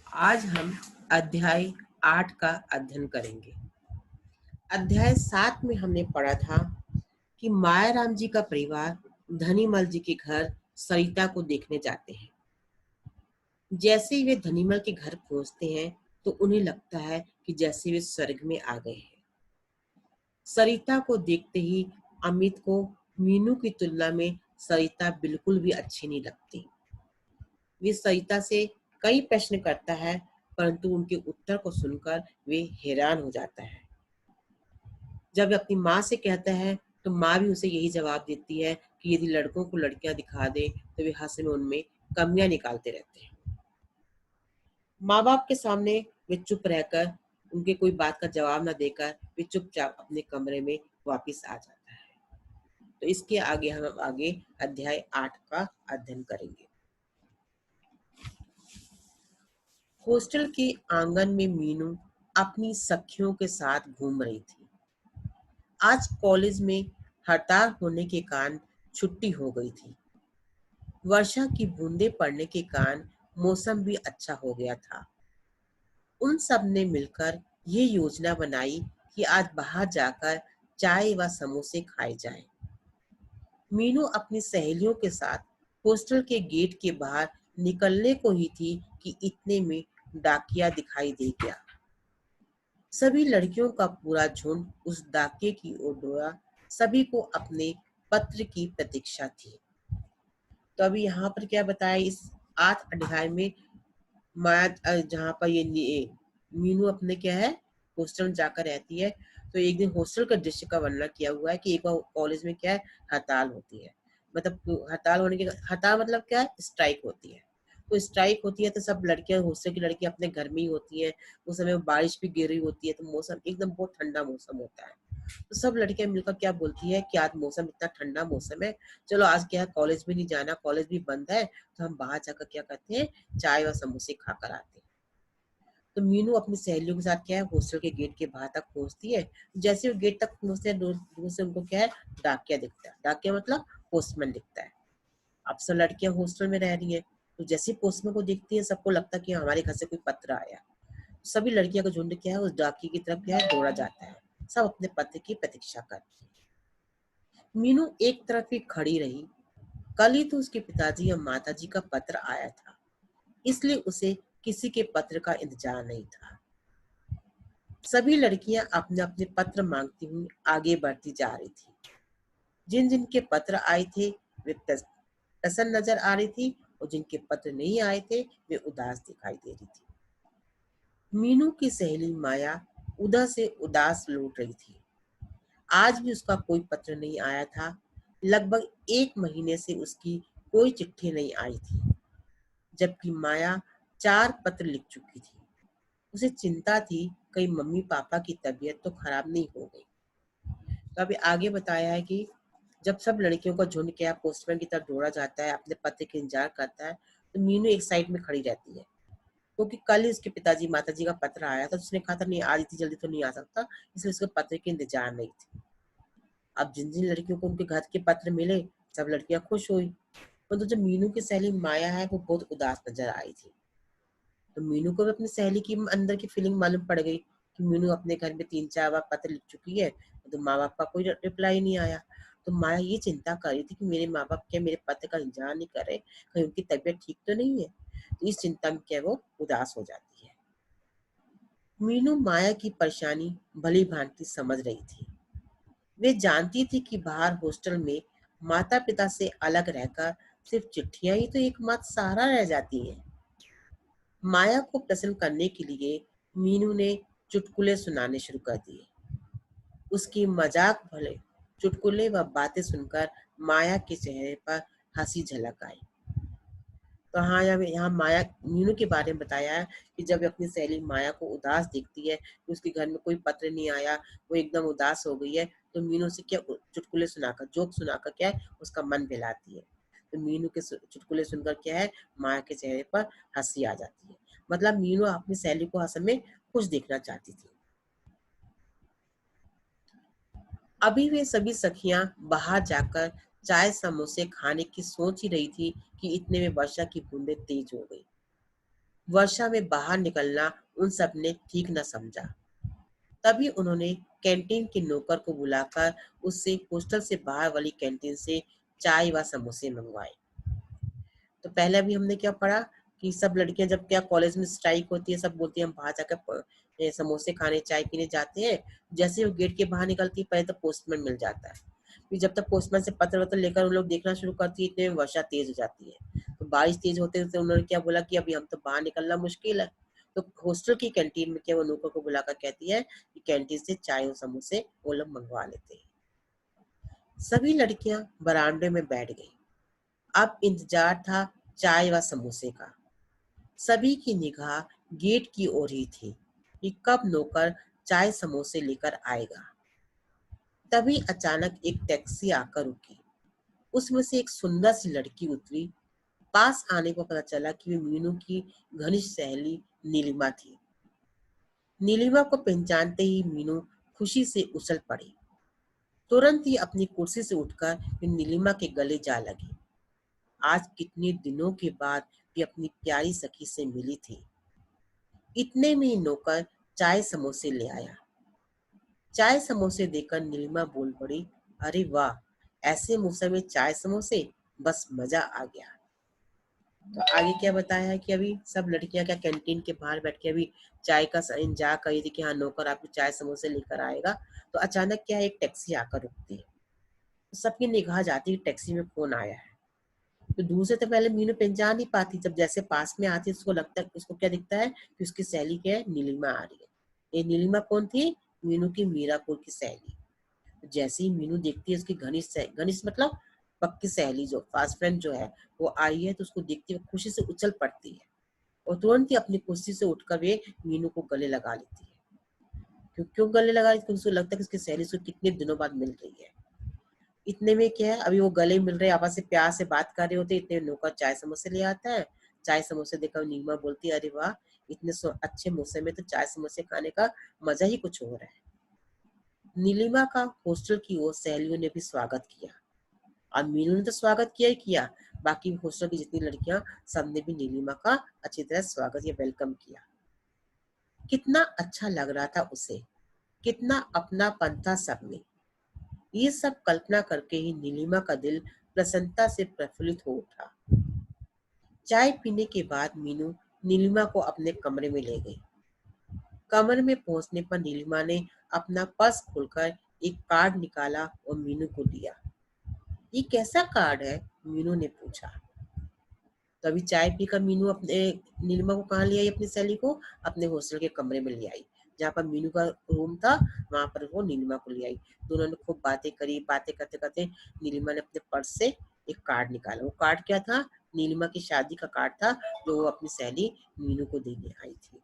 आज हम अध्याय 8 का अध्ययन करेंगे। अध्याय 7 में हमने पढ़ा था कि मायाराम जी का परिवार धनीमल जी के घर सरिता को देखने जाते हैं। जैसे ही वे धनीमल के घर पहुंचते हैं तो उन्हें लगता है कि जैसे वे स्वर्ग में आ गए हैं। सरिता को देखते ही अमित को मीनू की तुलना में सरिता बिल्कुल भी अच्छी नहीं लगती। वे सरिता से कई प्रश्न करता है, परंतु उनके उत्तर को सुनकर वे हैरान हो जाता है। जब वे अपनी माँ से कहता है तो माँ भी उसे यही जवाब देती है कि यदि लड़कों को लड़कियां दिखा दे तो वे हंस में उनमें कमियां निकालते रहते हैं। माँ बाप के सामने वे चुप रहकर उनके कोई बात का जवाब न देकर वे चुपचाप अपने कमरे में वापिस आ जाता है। तो इसके आगे हम आगे अध्याय 8 का अध्ययन करेंगे। हॉस्टल के आंगन में मीनू अपनी सखियों के साथ घूम रही थी। आज कॉलेज में हड़ताल होने के कारण छुट्टी हो गई थी। वर्षा की बूंदें पड़ने के कारण मौसम भी अच्छा हो गया था। उन सब ने मिलकर ये योजना बनाई कि आज बाहर जाकर चाय व समोसे खाए जाएं। मीनू अपनी सहेलियों के साथ हॉस्टल के गेट के बाहर निकलने को ही थी कि इतने में डाकिया दिखाई दे गया। सभी लड़कियों का पूरा झुंड उस डाके की ओर दौड़ा। सभी को अपने पत्र की प्रतीक्षा थी। तो अभी यहाँ पर क्या बताया इस 8 अध्याय में, माया जहाँ पर मीनू अपने क्या है हॉस्टल में जाकर रहती है। तो एक दिन हॉस्टल का दृश्य का वर्णन किया हुआ है कि एक बार कॉलेज में क्या है हड़ताल होती है। मतलब हड़ताल होने के हड़ताल मतलब क्या है, स्ट्राइक होती है। तो स्ट्राइक होती है तो सब लड़कियां, हॉस्टल की लड़कियां अपने घर में ही होती है। उस समय बारिश भी गिर रही होती है तो मौसम एकदम बहुत ठंडा मौसम होता है। तो सब लड़कियां मिलकर क्या बोलती है कि आज मौसम इतना ठंडा मौसम है, चलो आज क्या है कॉलेज भी नहीं जाना, कॉलेज भी बंद है, तो हम बाहर जाकर क्या करते हैं चाय और समोसे खाकर आते हैं। तो मीनू अपनी सहेलियों के साथ क्या है हॉस्टल के गेट के बाहर तक पहुंचती है। जैसे वो गेट तक पहुंचते हैं दूर से उनको क्या है डाकिया दिखता है। डाकिया मतलब पोस्टमैन दिखता है। अब सब लड़कियां हॉस्टल में रह रही है, तो जैसे पोस्टमैन को देखती है सबको लगता है कि हमारे घर से कोई पत्र आया। सभी लड़कियों का झुंड क्या है उस डाकिए की तरफ क्या है दौड़ा जाता है। सब अपने पत्र की प्रतीक्षा करती है। मीनू एक तरफ ही खड़ी रही। कल ही तो उसके पिताजी और माताजी का पत्र आया था, इसलिए उसे किसी के पत्र का इंतजार नहीं था। सभी लड़कियां अपने अपने पत्र मांगती हुई आगे बढ़ती जा रही थी। जिन जिन के पत्र आए थे वे प्रसन्न नजर आ रही थी और जिनके पत्र नहीं आए थे वे उदास दिखाई दे रही थी। मीनू की सहेली माया उधर से उदास लौट रही थी। आज भी उसका कोई पत्र नहीं आया था। लगभग 1 महीने से उसकी कोई चिट्ठी नहीं आई थी, जबकि माया 4 पत्र लिख चुकी थी। उसे चिंता थी कहीं मम्मी पापा की तबीयत तो खराब नहीं हो गई। तो अभी आगे बताया है कि जब सब लड़कियों का झुंड क्या पोस्टमैन की तरफ दौड़ा जाता है, अपने पत्र का इंतजार करता है, तो मीनू एक साइड में खड़ी रहती है। क्योंकि कल ही उसके पिताजी माताजी का पत्र आया था, उसने कहा था नहीं आज इतनी जल्दी तो नहीं आ सकता, इसलिए उसके पत्र के इंतजार नहीं थी। अब जिन जिन लड़कियों को उनके घर के पत्र मिले सब लड़कियां खुश हुई, परंतु जो मीनू की सहेली माया है वो बहुत उदास नजर आई थी। तो मीनू को भी अपनी सहेली की अंदर की फीलिंग मालूम पड़ गई कि मीनू अपने घर में 3-4 बार पत्र लिख चुकी है, तो माँ बाप का कोई रिप्लाई नहीं आया। तो माया ये चिंता कर रही थी कि मेरे माँ बाप क्या मेरे पत्र का इंतजार नहीं कर रहे, कहीं उनकी तबीयत ठीक तो नहीं है। तो इस चिंता में क्या वो उदास हो जाती है। मीनू माया की परेशानी भली भांति समझ रही थी। वे जानती थी कि बाहर हॉस्टल में माता पिता से अलग रहकर सिर्फ चिट्ठियां ही तो एकमात्र सहारा रह जाती हैं। माया को प्रसन्न करने के लिए मीनू ने चुटकुले सुनाने शुरू कर दिए। उसकी मजाक भले चुटकुले व बातें सुनकर माया के चेहरे पर हंसी झलक आई। तो हाँ, यहाँ माया मीनू के बारे में बताया है कि जब अपनी सहेली माया को उदास देखती है कि उसके घर में कोई पत्र नहीं आया, वो एकदम उदास हो गई है, तो मीनू से क्या चुटकुले सुनाकर जोक सुनाकर क्या है उसका मन बहलाती है। तो मीनू के चुटकुले सुनकर क्या है माया के चेहरे पर हंसी आ जाती है। मतलब मीनू अपनी सहेली को हर समय खुश देखना चाहती थी। अभी वे सभी सखियां बाहर जाकर चाय समोसे खाने की सोच ही रही थी कि इतने में वर्षा की बूंदें तेज हो गई। वर्षा में बाहर निकलना उन सब ने ठीक न समझा। तभी उन्होंने कैंटीन के नौकर को बुलाकर उससे हॉस्टल से बाहर वाली कैंटीन से चाय व समोसे मंगवाए। तो पहले भी हमने क्या पढ़ा कि सब लड़कियां जब क्या कॉलेज में स्ट्राइक होती है, सब बोलती है हम बाहर जाकर समोसे खाने चाय पीने जाते हैं। जैसे वो गेट के बाहर निकलती है, पहले तो पोस्टमैन मिल जाता है। फिर जब तक पोस्टमैन से पत्र वत्र लेकर उन लोग देखना शुरू करती है, इतने में वर्षा तेज हो जाती है। तो बारिश तेज होते होते उन्होंने क्या बोला कि अभी हम तो बाहर निकलना मुश्किल है। तो हॉस्टल की कैंटीन में क्या वो नौकर को बुलाकर कहती है कि कैंटीन से चाय और समोसे वो लोग मंगवा लेते हैं। सभी लड़कियां बरामदे में बैठ गई। अब इंतजार था चाय व समोसे का। सभी की निगाह गेट की ओर ही थी कि कब नौकर चाय समोसे लेकर आएगा। तभी अचानक एक टैक्सी आकर रुकी। उसमें से एक सुंदर सी लड़की उतरी। पास आने को पता चला कि वे मीनू की घनिष्ठ सहेली नीलिमा थी। नीलिमा को पहचानते ही मीनू खुशी से उछल पड़ी। तुरंत ही अपनी कुर्सी से उठकर वे नीलिमा के गले जा लगी। आज कितने दिनों के बाद वे अपनी प्यारी सखी से मिली थी। इतने में ही नौकर चाय समोसे ले आया। चाय समोसे देकर नीलिमा बोल पड़ी, अरे वाह, ऐसे मौसम में चाय समोसे, बस मजा आ गया। तो आगे क्या बताया है कि अभी सब लड़कियां क्या कैंटीन के बाहर बैठ के अभी चाय का इंतजार कर रही थी कि हाँ नौकर आपको चाय समोसे लेकर आएगा। तो अचानक क्या है, एक टैक्सी आकर रुकती है। तो सबकी निगाह जाती है टैक्सी में कौन आया है। तो दूर से तो पहले मीनू पहचान नहीं पाती, जब जैसे पास में आती है उसको लगता है, उसको क्या दिखता है कि उसकी सहेली क्या है, नीलिमा आ रही है। ये नीलिमा कौन थी? मीनू की मीरापुर की सहेली। तो जैसे ही मीनू देखती है उसकी घनिष्ठ मतलब पक्की सहेली जो फास्ट फ्रेंड जो है वो आई है, तो उसको देखती हुए खुशी से उछल पड़ती है और तुरंत ही अपनी कुर्सी से उठकर वे मीनू को गले लगा लेती है। क्यों क्यों गले लगा रही है? क्योंकि उसको लगता है कि उसकी सहेली से कितने दिनों बाद मिल रही है। इतने में क्या है, अभी वो गले मिल रहे हैं, आपस में प्यार से बात कर रहे होते, इतने में नौकर चाय समोसे ले आता है। चाय समोसे देखकर नीलिमा बोलती है, अरे वाह, इतने अच्छे मौसम में तो चाय समोसे खाने का मजा ही कुछ और है। नीलिमा का हॉस्टल की ओर सहेलियों ने भी स्वागत किया और मीनू ने तो स्वागत किया ही किया। बाकी हॉस्टल की जितनी लड़कियां, सबने भी नीलिमा का अच्छी तरह स्वागत या वेलकम किया। कितना अच्छा लग रहा था उसे, कितना अपनापन था सब में। ये सब कल्पना करके ही नीलिमा का दिल प्रसन्नता से प्रफुल्लित हो उठा। चाय पीने के बाद मीनू नीलिमा को अपने कमरे में ले गई। कमरे में पहुंचने पर नीलिमा ने अपना पर्स खोलकर एक कार्ड निकाला और मीनू को दिया। ये कैसा कार्ड है? मीनू ने पूछा। तभी चाय पीकर मीनू अपने नीलिमा को कहाँ ले आई? अपनी सहेली को अपने हॉस्टल के कमरे में ले आई, जहाँ पर मीनू का रूम था। वहां पर वो नीलिमा को ले आई। दोनों ने खूब बातें करी। बातें करते करते नीलिमा ने अपने पर्स से एक कार्ड निकाला। वो कार्ड क्या था? नीलिमा की शादी का कार्ड था, जो वो अपनी सहेली मीनू को देने आई थी।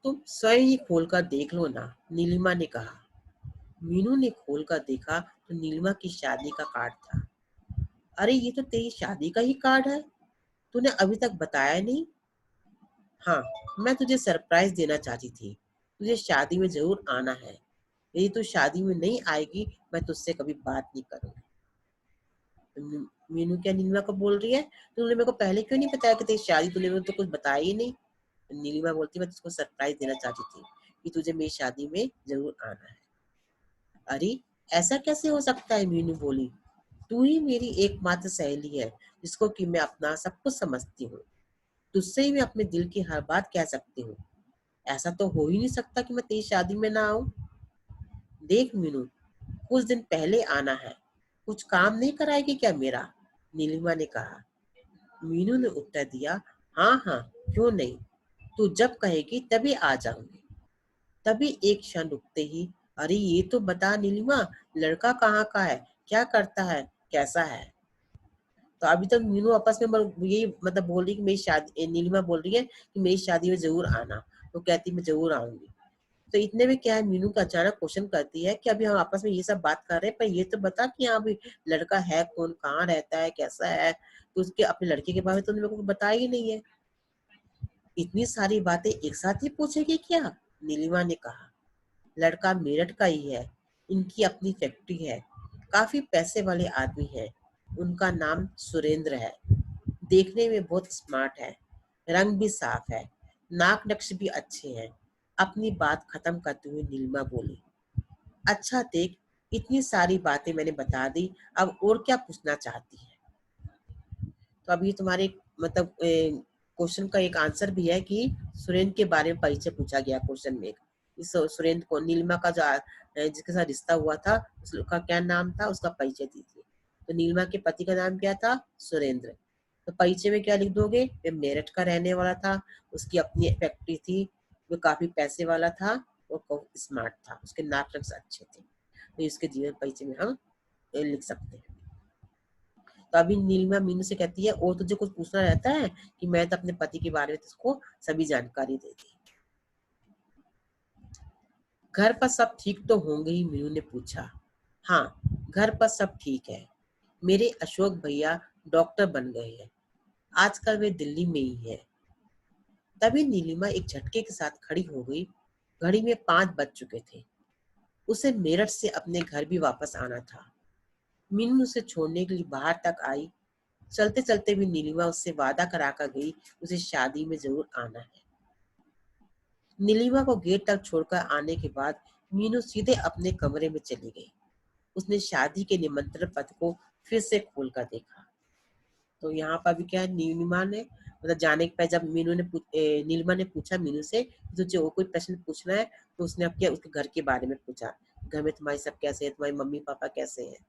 तुम स्वयं ही खोलकर देख लो ना, नीलिमा ने कहा। मीनू ने खोलकर देखा तो नीलिमा की शादी का कार्ड था। अरे ये तो तेरी शादी का ही कार्ड है, तूने अभी तक बताया नहीं। हाँ, मैं तुझे सरप्राइज देना चाहती थी। तुझे शादी में जरूर आना है। यदि तू शादी में नहीं आएगी, मैं तुझसे कभी बात नहीं करूंगी। तो मीनू क्या नीलिमा को बोल रही है, तूने मेरे को पहले क्यों नहीं बताया कि तेरी शादी, तूने मेरे को तो कुछ बताया ही नहीं। नीलिमा बोलती, मैं तुझको सरप्राइज देना चाहती थी कि तुझे मेरी शादी में जरूर आना है। अरे ऐसा कैसे हो सकता है? मीनू बोली, तू ही मेरी एकमात्र सहेली है, जिसको कि मैं अपना सब कुछ समझती हूँ। तुझसे ही मैं अपने दिल की हर बात कह सकती हूँ। ऐसा तो हो ही नहीं सकता कि मैं तेरी शादी में ना आऊं। देख मीनू, कुछ दिन पहले आना है। कुछ काम नहीं कराएगी क्या मेरा? नीलिमा ने कहा। मीनू ने उत्तर दिया, हाँ हाँ, क्यों नहीं, तू जब कहेगी तभी आ जाऊंगी। तभी एक क्षण रुकते ही, अरे ये तो बता नीलिमा, लड़का कहाँ का है, क्या करता है, कैसा है? तो अभी तक मीनू आपस में यही मतलब बोल रही कि मेरी शादी, नीलिमा बोल रही है कि मेरी शादी में जरूर आना। तो कहती मैं जरूर आऊंगी। तो इतने में क्या है, मीनू का अचानक क्वेश्चन करती है कि अभी हम आपस में ये सब बात कर रहे हैं, पर ये तो बता कि यहाँ भी लड़का है कौन, कहाँ रहता है, कैसा है? तो उसके अपने लड़के के बारे में तो मेरे को बताया ही नहीं है। इतनी सारी बातें एक साथ ही पूछेगी क्या? नीलिमा ने कहा। लड़का मेरठ का ही है। इनकी अपनी फैक्ट्री है। काफी पैसे वाले आदमी है। उनका नाम सुरेंद्र है। देखने में बहुत स्मार्ट है, रंग भी साफ है, नाक नक्श भी अच्छे हैं। अपनी बात खत्म करते हुए नीलिमा बोली, अच्छा देख, इतनी सारी बातें मैंने बता दी, अब और क्या पूछना चाहती है? तो अभी तुम्हारे मतलब क्वेश्चन का एक आंसर भी है कि सुरेंद्र के बारे में परिचय पूछा गया क्वेश्चन में। इस सुरेंद्र को नीलिमा का जो जिसके साथ रिश्ता हुआ था उसका क्या नाम था, उसका परिचय दीजिए। तो नीलिमा के पति का नाम क्या था? सुरेंद्र। तो परिचय में क्या लिख दोगे? वे मेरठ का रहने वाला था, उसकी अपनी फैक्ट्री थी, वो काफी पैसे वाला था और बहुत स्मार्ट था, उसके नाक नक्श अच्छे थे। तो इसके जीवन परिचय में हम लिख सकते हैं। तो अभी नीलिमा मीनू से कहती है, और तुझे कुछ पूछना रहता है? कि मैं तो अपने पति के बारे में तुझको सभी जानकारी दे दी। घर पर सब ठीक तो होंगे ही? मीनू ने पूछा। हाँ, घर पर सब ठीक है। मेरे अशोक भैया डॉक्टर बन गए हैं, आजकल वे दिल्ली में ही है। तभी नीलिमा एक झटके के साथ खड़ी हो गई। घड़ी में 5 बज चुके थे। उसे मेरठ से अपने घर भी वापस आना था। मीनू उसे छोड़ने के लिए बाहर तक आई। चलते चलते भी नीलिमा उससे वादा करा कर गई, उसे शादी में जरूर आना है। नीलिमा को गेट तक छोड़कर आने के बाद मीनू सीधे अपने कमरे में चली गई। उसने शादी के निमंत्रण पत्र को फिर से खोल कर देखा। तो यहाँ पर भी क्या है, नीलिमा ने मतलब जाने के पहले जब नीलिमा ने पूछा मीनू से कि तुझे और कोई प्रश्न पूछना है, तो उसने अब क्या उसके घर के बारे में पूछा। घर में तुम्हारे सब कैसे हैं, तुम्हारी मम्मी पापा कैसे हैं?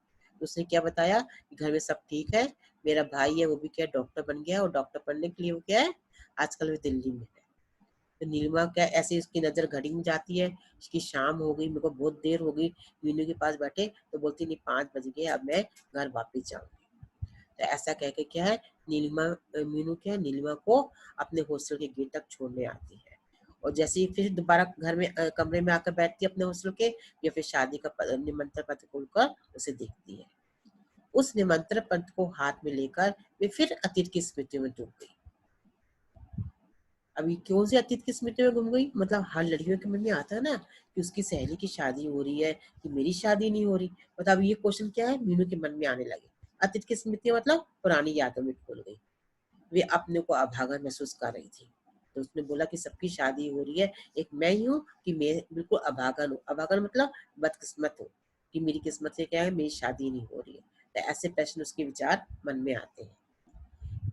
तो उसने क्या बताया कि घर में सब ठीक है, मेरा भाई है वो भी क्या डॉक्टर बन गया, और डॉक्टर बनने के लिए वो क्या है आजकल वो दिल्ली में है। तो नीलिमा क्या ऐसे उसकी नजर घड़ी में जाती है, उसकी शाम हो गई, मेरे को बहुत देर हो गई मीनू के पास बैठे, तो बोलती नहीं 5 बज गए, अब मैं घर वापिस जाऊंगी। तो ऐसा कह के क्या है मीनू क्या है नीलिमा को अपने हॉस्टल के गेट तक छोड़ने आती है। और जैसे ही फिर दोबारा घर में कमरे में आकर बैठती है अपने हॉस्टल के, या फिर शादी का निमंत्रण पत्र खोलकर उसे देखती है। उस निमंत्रण पत्र को हाथ में लेकर वे फिर अतीत की स्मृतियों में डूब गई। अभी क्यों से अतीत की स्मृति में गुम गई? मतलब हर लड़कियों के मन में आता है ना कि उसकी सहेली की शादी हो रही है, कि मेरी शादी नहीं हो रही। मतलब ये क्वेश्चन क्या है, मीनू के मन में आने लगे। अतीत की स्मृति मतलब पुरानी यादों में खो गई। वे अपने को अभागा महसूस कर रही थी। तो उसने बोला कि सबकी शादी हो रही है, एक मैं ही हूँ कि मैं बिल्कुल अभागन हूँ। अभागन मतलब बदकिस्मत हूँ, कि मेरी किस्मत से क्या है मेरी शादी नहीं हो रही है। तो ऐसे प्रश्न उसके विचार मन में आते हैं।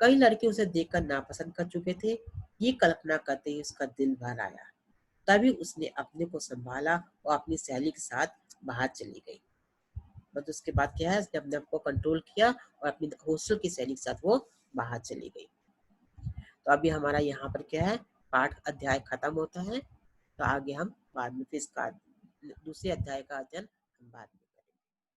कई लड़के उसे देखकर नापसंद कर चुके थे। ये कल्पना करते ही उसका दिल भर आया। तभी उसने अपने को संभाला और अपनी सहेली के साथ बाहर चली गई। बस उसके बाद क्या है, उसने अपने आप को कंट्रोल किया और अपनी हॉस्टल की सहेली के साथ वो बाहर चली गई। तो अभी हमारा यहाँ पर क्या है, पाठ अध्याय खत्म होता है। तो आगे हम बाद में फिर इसका दूसरे अध्याय का अध्ययन हम बाद में